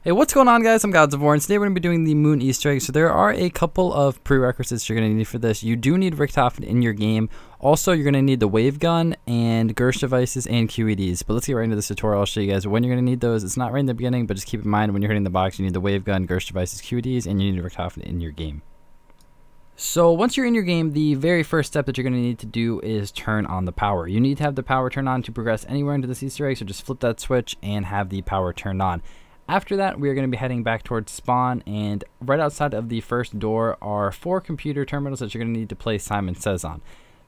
Hey, what's going on, guys? I'm XGodz, and today we're going to be doing the moon Easter egg. So there are a couple of prerequisites you're going to need for this. You do need Richtofen in your game. Also, you're going to need the wave gun and Gersh devices and QEDs. But let's get right into this tutorial. I'll show you guys when you're going to need those. It's not right in the beginning, but just keep in mind when you're hitting the box, you need the wave gun, Gersh devices, QEDs, and you need Richtofen in your game. So once you're in your game, the very first step that you're going to need to do is turn on the power. You need to have the power turned on to progress anywhere into this Easter egg, so just flip that switch and have the power turned on. After that, we are going to be heading back towards spawn, and right outside of the first door are 4 computer terminals that you're going to need to place Simon Says on.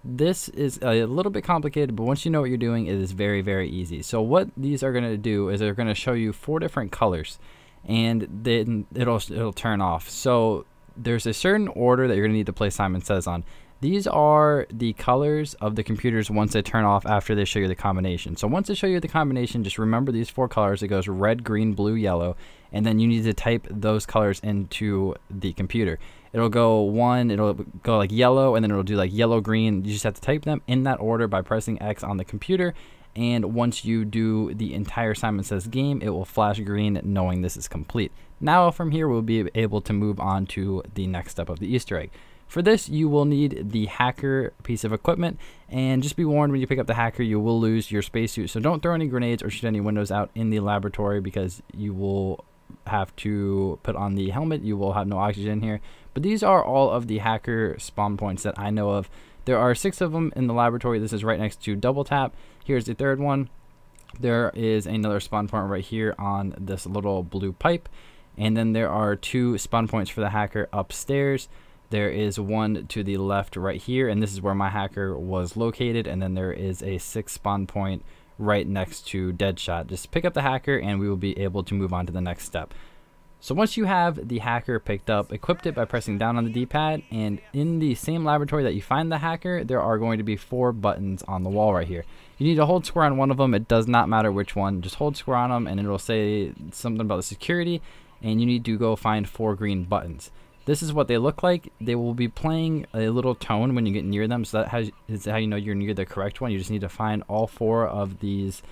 This is a little bit complicated, but once you know what you're doing, it is very, very easy. So what these are going to do is they're going to show you 4 different colors, and then it'll turn off. So there's a certain order that you're going to need to place Simon Says on. These are the colors of the computers once they turn off after they show you the combination. So once they show you the combination, just remember these 4 colors. It goes red, green, blue, yellow, and then you need to type those colors into the computer. It'll go like yellow, and then it'll do like yellow, green. You just have to type them in that order by pressing X on the computer. And once you do the entire Simon Says game, it will flash green, knowing this is complete. Now from here, we'll be able to move on to the next step of the Easter egg. For this, you will need the hacker piece of equipment, and just be warned, when you pick up the hacker, you will lose your spacesuit. So don't throw any grenades or shoot any windows out in the laboratory, because you will have to put on the helmet. You will have no oxygen here. But these are all of the hacker spawn points that I know of. There are 6 of them in the laboratory. This is right next to double tap. Here's the 3rd one. There is another spawn point right here on this little blue pipe. And then there are 2 spawn points for the hacker upstairs. There is one to the left right here, and this is where my hacker was located. And then there is a 6th spawn point right next to Deadshot. Just pick up the hacker and we will be able to move on to the next step. So once you have the hacker picked up, equip it by pressing down on the D-pad, and in the same laboratory that you find the hacker, there are going to be 4 buttons on the wall right here. You need to hold square on one of them. It does not matter which one. Just hold square on them and it'll say something about the security, and you need to go find 4 green buttons. This is what they look like. They will be playing a little tone when you get near them, so that is how you know you're near the correct one. You just need to find all 4 of these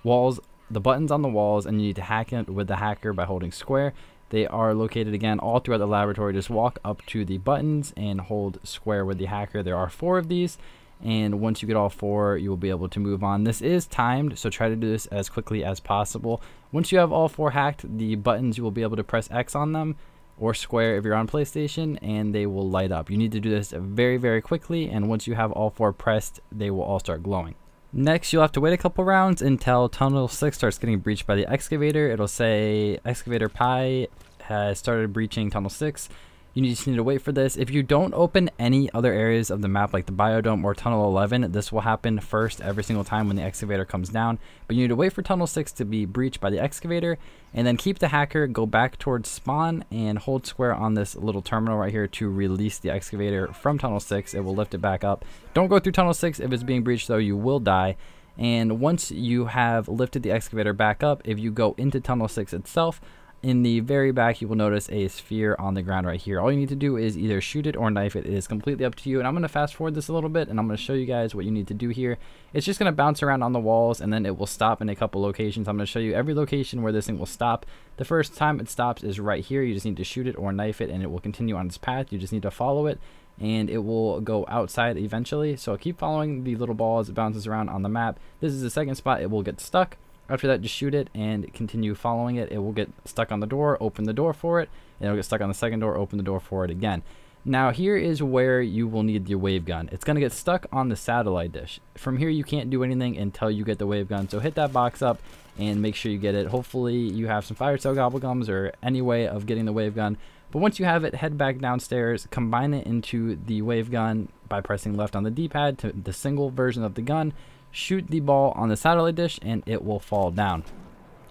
walls, the buttons on the walls, and you need to hack it with the hacker by holding square. They are located again all throughout the laboratory. Just walk up to the buttons and hold square with the hacker. There are 4 of these, and once you get all 4, you will be able to move on. This is timed, so try to do this as quickly as possible. Once you have all 4 hacked, the buttons, you will be able to press X on them, or square if you're on PlayStation, and they will light up. You need to do this very, very quickly, and once you have all 4 pressed, they will all start glowing. Next, you'll have to wait a couple rounds until Tunnel 6 starts getting breached by the excavator. It'll say Excavator Pi has started breaching Tunnel 6. You just need to wait for this. If you don't open any other areas of the map like the Biodome or Tunnel 11, this will happen first every single time when the excavator comes down. But you need to wait for Tunnel 6 to be breached by the excavator, and then keep the hacker, go back towards spawn, and hold square on this little terminal right here to release the excavator from Tunnel 6. It will lift it back up. Don't go through Tunnel 6 if it's being breached, though. You will die. And once you have lifted the excavator back up, if you go into Tunnel 6 itself, in the very back, you will notice a sphere on the ground right here. All you need to do is either shoot it or knife it. It is completely up to you. And I'm going to fast forward this a little bit, and I'm going to show you guys what you need to do here. It's just going to bounce around on the walls, and then it will stop in a couple locations. I'm going to show you every location where this thing will stop. The first time it stops is right here. You just need to shoot it or knife it, and it will continue on its path. You just need to follow it, and it will go outside eventually. So keep following the little ball as it bounces around on the map. This is the 2nd spot. It will get stuck. After that, just shoot it and continue following it. It will get stuck on the door, open the door for it, and it'll get stuck on the 2nd door, open the door for it again. Now here is where you will need your wave gun. It's going to get stuck on the satellite dish. From here, you can't do anything until you get the wave gun. So hit that box up and make sure you get it. Hopefully you have some fire cell gobblegums or any way of getting the wave gun. But once you have it, head back downstairs, combine it into the wave gun by pressing left on the D-pad to the single version of the gun. Shoot the ball on the satellite dish and it will fall down.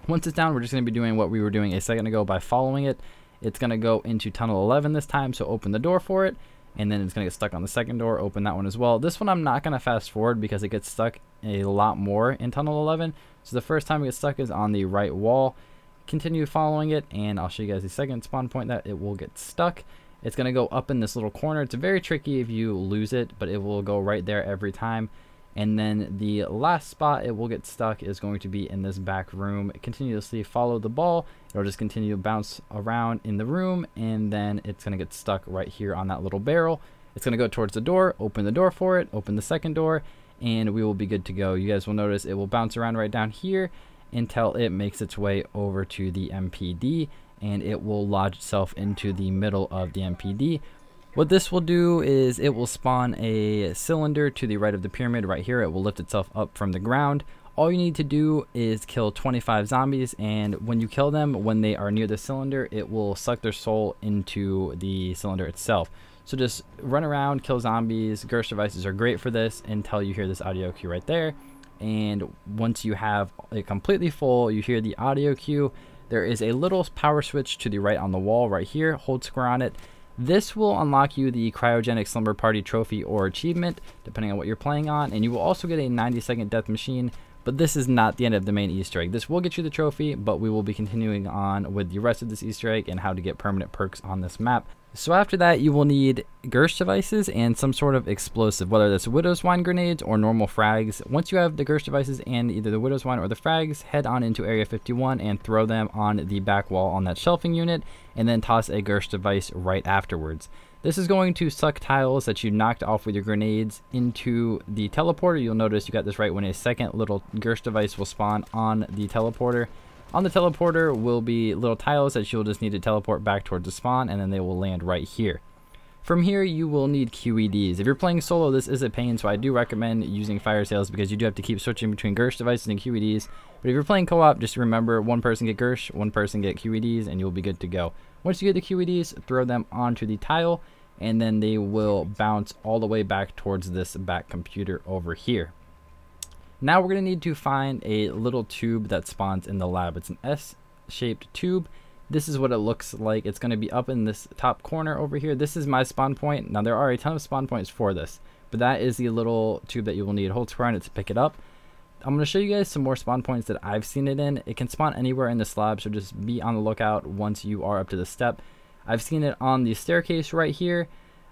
Once it's down, we're just going to be doing what we were doing a second ago by following it. It's going to go into Tunnel 11 this time, so open the door for it, and then it's going to get stuck on the 2nd door, open that one as well. This one I'm not going to fast forward because it gets stuck a lot more in Tunnel 11. So the first time it gets stuck is on the right wall. Continue following it, and I'll show you guys the 2nd spawn point that it will get stuck. It's going to go up in this little corner. It's very tricky if you lose it, but it will go right there every time. And then the last spot it will get stuck is going to be in this back room. Continuously follow the ball. It'll just continue to bounce around in the room, and then it's going to get stuck right here on that little barrel. It's going to go towards the door, open the door for it, open the second door, and we will be good to go. You guys will notice it will bounce around right down here until it makes its way over to the MPD, and it will lodge itself into the middle of the MPD. What this will do is it will spawn a cylinder to the right of the pyramid right here. It will lift itself up from the ground. All you need to do is kill 25 zombies, and when you kill them, when they are near the cylinder, it will suck their soul into the cylinder itself. So just run around, kill zombies. Gersh devices are great for this until you hear this audio cue right there. And once you have it completely full, you hear the audio cue. There is a little power switch to the right on the wall right here. Hold square on it. This will unlock you the Cryogenic Slumber Party trophy or achievement, depending on what you're playing on. And you will also get a 90-second death machine. But this is not the end of the main Easter egg. This will get you the trophy, but we will be continuing on with the rest of this Easter egg and how to get permanent perks on this map. So after that, you will need Gersh devices and some sort of explosive, whether that's Widow's Wine grenades or normal frags. Once you have the Gersh devices and either the Widow's Wine or the frags, head on into Area 51 and throw them on the back wall on that shelving unit, and then toss a Gersh device right afterwards. This is going to suck tiles that you knocked off with your grenades into the teleporter. You'll notice you got this right when a second little Gersh device will spawn on the teleporter. On the teleporter will be little tiles that you'll just need to teleport back towards the spawn, and then they will land right here. From here, you will need QEDs. If you're playing solo, this is a pain, so I do recommend using fire sales because you do have to keep switching between Gersh devices and QEDs. But if you're playing co-op, just remember one person get Gersh, one person get QEDs, and you'll be good to go. Once you get the QEDs, throw them onto the tile, and then they will bounce all the way back towards this back computer over here. Now we're going to need to find a little tube that spawns in the lab. It's an S-shaped tube. This is what it looks like. It's going to be up in this top corner over here. This is my spawn point. Now there are a ton of spawn points for this, but that is the little tube that you will need. Hold square on it to pick it up. I'm going to show you guys some more spawn points that I've seen it in. It can spawn anywhere in the slab, so just be on the lookout once you are up to the step. I've seen it on the staircase right here.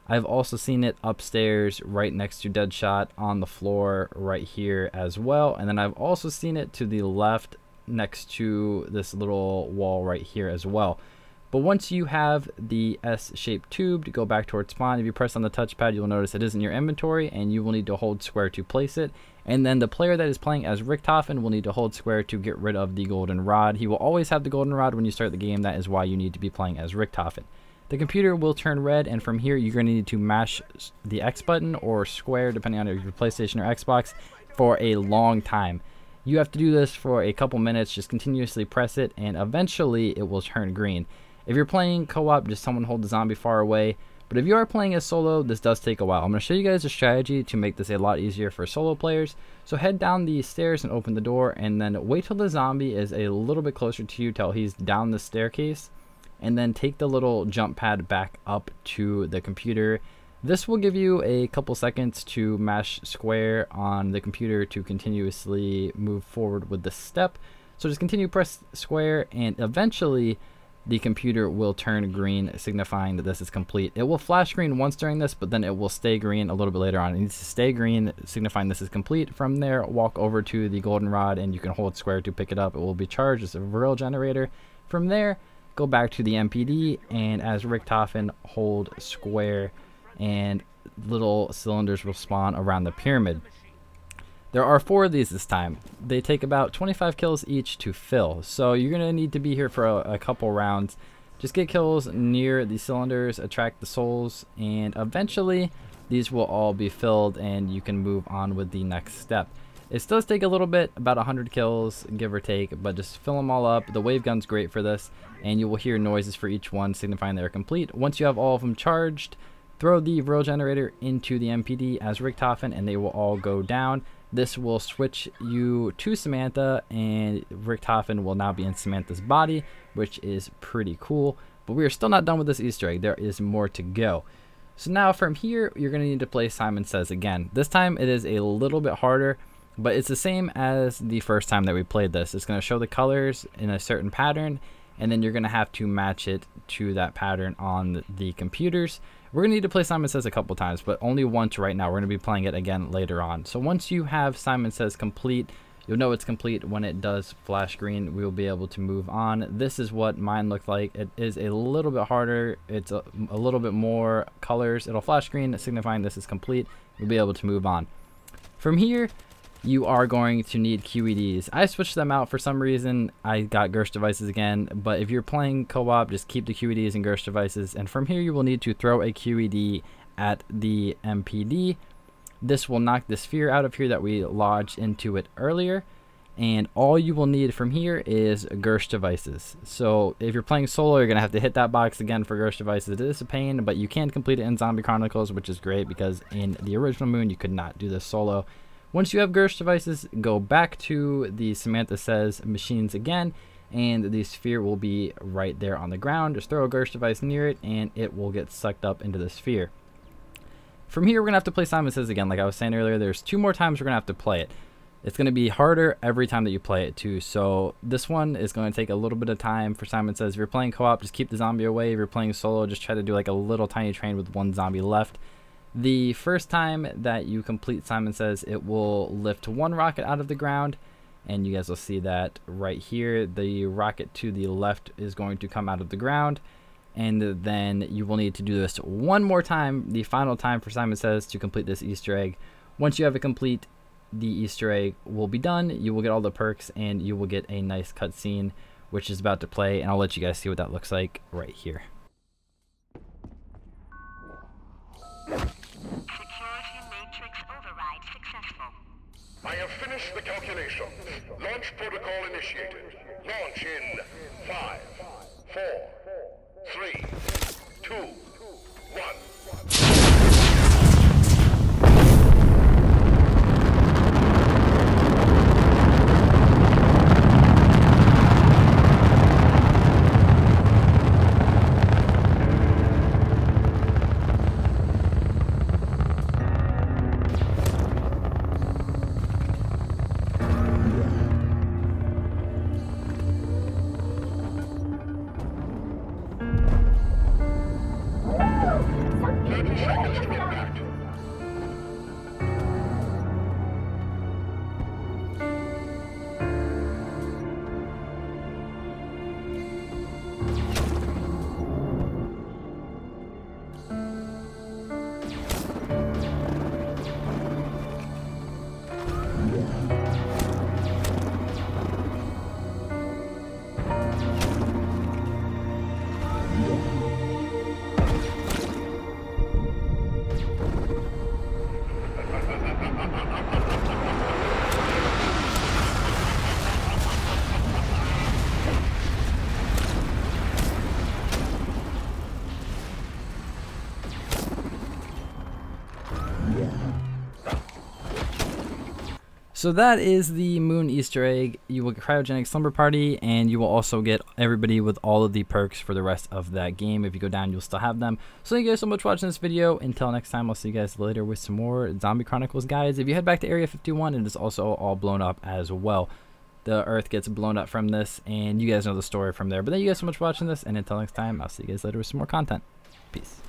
I've also seen it upstairs right next to Deadshot on the floor right here as well. And then I've also seen it to the left next to this little wall right here as well. But once you have the S-shaped tube to go back towards spawn, if you press on the touchpad, you'll notice it is in your inventory, and you will need to hold square to place it. And then the player that is playing as Richtofen will need to hold square to get rid of the golden rod. He will always have the golden rod when you start the game. That is why you need to be playing as Richtofen. The computer will turn red, and from here you're going to need to mash the X button or square, depending on your PlayStation or Xbox, for a long time. You have to do this for a couple minutes. Just continuously press it, and eventually it will turn green. If you're playing co-op, just someone hold the zombie far away. But if you are playing as solo, this does take a while. I'm going to show you guys a strategy to make this a lot easier for solo players. So head down the stairs and open the door, and then wait till the zombie is a little bit closer to you till he's down the staircase. And then take the little jump pad back up to the computer. This will give you a couple seconds to mash square on the computer to continuously move forward with the step. So just continue press square, and eventually the computer will turn green, signifying that this is complete. It will flash green once during this, but then it will stay green a little bit later on. It needs to stay green, signifying this is complete. From there, walk over to the goldenrod, and you can hold square to pick it up. It will be charged as a real generator. From there, go back to the MPD, and as Richtofen, hold square, and little cylinders will spawn around the pyramid. There are 4 of these this time. They take about 25 kills each to fill, so you're going to need to be here for a couple rounds. Just get kills near the cylinders, attract the souls, and eventually these will all be filled and you can move on with the next step. It does take a little bit, about 100 kills, give or take, but just fill them all up. The wave gun's great for this, and you will hear noises for each one signifying they're complete. Once you have all of them charged, throw the real generator into the MPD as Richtofen, and they will all go down. This will switch you to Samantha, and Richtofen will now be in Samantha's body, which is pretty cool. But we are still not done with this Easter egg. There is more to go. So now from here, you're going to need to play Simon Says again. This time it is a little bit harder, but it's the same as the first time that we played this. It's going to show the colors in a certain pattern, and then you're going to have to match it to that pattern on the computers. We're going to need to play Simon Says a couple times, but only once right now. We're going to be playing it again later on. So once you have Simon Says complete, you'll know it's complete when it does flash green. We will be able to move on. This is what mine looked like. It is a little bit harder. It's a little bit more colors. It'll flash green, signifying this is complete. You'll be able to move on. From here, you are going to need QEDs. I switched them out for some reason. I got Gersh devices again, but if you're playing co-op, just keep the QEDs and Gersh devices. And from here, you will need to throw a QED at the MPD. This will knock the sphere out of here that we lodged into it earlier. And all you will need from here is Gersh devices. So if you're playing solo, you're going to have to hit that box again for Gersh devices. It is a pain, but you can complete it in Zombie Chronicles, which is great because in the original Moon, you could not do this solo. Once you have Gersh devices, go back to the Samantha Says machines again, and the sphere will be right there on the ground. Just throw a Gersh device near it, and it will get sucked up into the sphere. From here, we're going to have to play Simon Says again. Like I was saying earlier, there's 2 more times we're going to have to play it. It's going to be harder every time that you play it too. So this one is going to take a little bit of time for Simon Says. If you're playing co-op, just keep the zombie away. If you're playing solo, just try to do like a little tiny train with 1 zombie left. The first time that you complete Simon Says, it will lift 1 rocket out of the ground. And you guys will see that right here. The rocket to the left is going to come out of the ground. And then you will need to do this 1 more time, the final time for Simon Says, to complete this Easter egg. Once you have it complete, the Easter egg will be done. You will get all the perks, and you will get a nice cutscene, which is about to play. And I'll let you guys see what that looks like right here. Security matrix override successful. I have finished the calculation. Launch protocol initiated. Launch in 5, 4, 3, 2, 1. So that is the Moon Easter egg. You will get Cryogenic Slumber Party, and you will also get everybody with all of the perks for the rest of that game. If you go down, you'll still have them. So thank you guys so much for watching this video. Until next time, I'll see you guys later with some more Zombie Chronicles guides. If you head back to Area 51, it is also all blown up as well. The Earth gets blown up from this, and you guys know the story from there. But thank you guys so much for watching this, and until next time, I'll see you guys later with some more content. Peace.